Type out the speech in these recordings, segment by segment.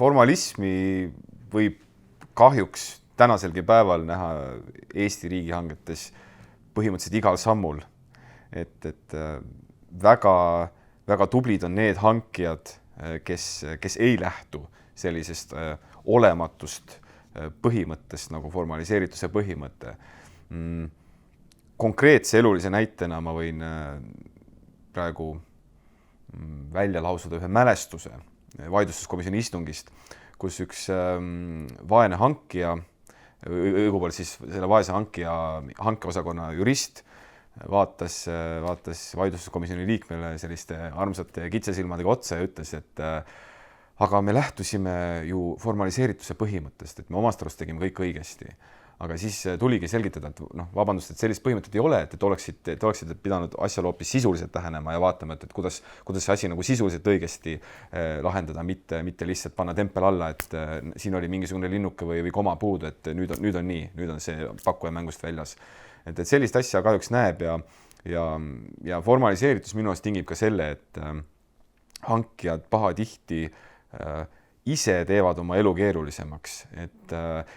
formalismi võib kahjuks tänaselgi päeval näha Eesti riigihangetes põhimõtteliselt igal sammul. Et väga, väga tublid on need hankijad, kes ei lähtu sellisest olematust põhimõttest nagu formaliseerituse põhimõte. Konkreetse elulise näitena ma võin praegu välja lausuda ühe mälestuse vaidlustuskomisjoni istungist, kus üks vaene hankija, õigupoolest siis selle vaese hankeosakonna jurist vaatas vaidlustuskomisjoni liikmele selliste armsate kitsesilmadega otsa ja ütles, et aga me lähtusime ju formaliseerituse põhimõttest, et me omast arust tegime kõik õigesti. Aga siis tuligi selgitada, et vabandust, et sellist põhimõtet ei ole, et oleksid pidanud asjale hoopis sisuliselt lähenema ja vaatama, et kuidas see asi nagu sisuliselt õigesti lahendada, mitte lihtsalt panna tempel alla, et siin oli mingisugune linnuke või koma puudu, et nüüd on nii, nüüd on see pakkuja mängust väljas. Et sellist asja kahjuks näeb ja formaliseeritus minu arust tingib ka selle, et hankijad pahatihti ise teevad oma elu keerulisemaks, et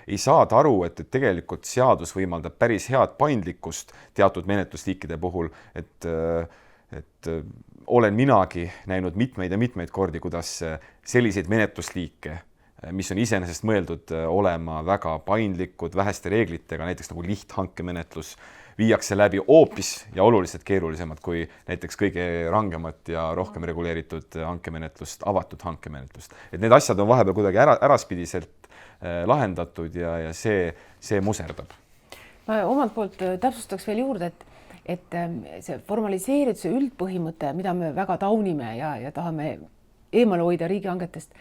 ei saada aru, et tegelikult seadus võimaldab päris head paindlikkust teatud menetlusliikide puhul, et olen minagi näinud mitmeid ja mitmeid kordi, kuidas selliseid menetlusliike, mis on iseenesest mõeldud olema väga paindlikud, väheste reeglitega, näiteks nagu lihthankemenetlus, viiakse läbi hoopis ja oluliselt keerulisemad kui näiteks kõige rangemat ja rohkem reguleeritud hankemenetlust, avatud hankemenetlust. Et need asjad on vahepeal kuidagi äraspidiselt lahendatud ja see muserdab. Ma omalt poolt täpsustaks veel juurde, et see formaliseerituse üldpõhimõte, mida me väga taunime ja tahame eemale hoida riigihangetest,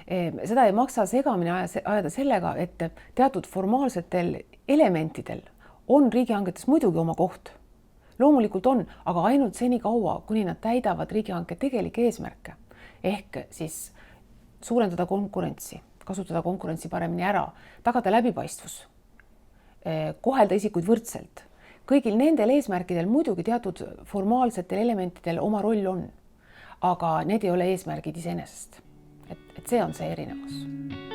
seda ei maksa segamini ajada sellega, et teatud formaalsetel elementidel on riigihangetes muidugi oma koht. Loomulikult on, aga ainult seni kaua, kuni nad täidavad riigihanke tegelikke eesmärke. Ehk siis suurendada konkurentsi, kasutada konkurentsi paremini ära, tagada läbipaistvus, kohelda isikuid võrdselt. Kõigil nendel eesmärkidel muidugi teatud formaalsetel elementidel oma roll on, aga need ei ole eesmärgid iseenesest. Et see on see erinevus.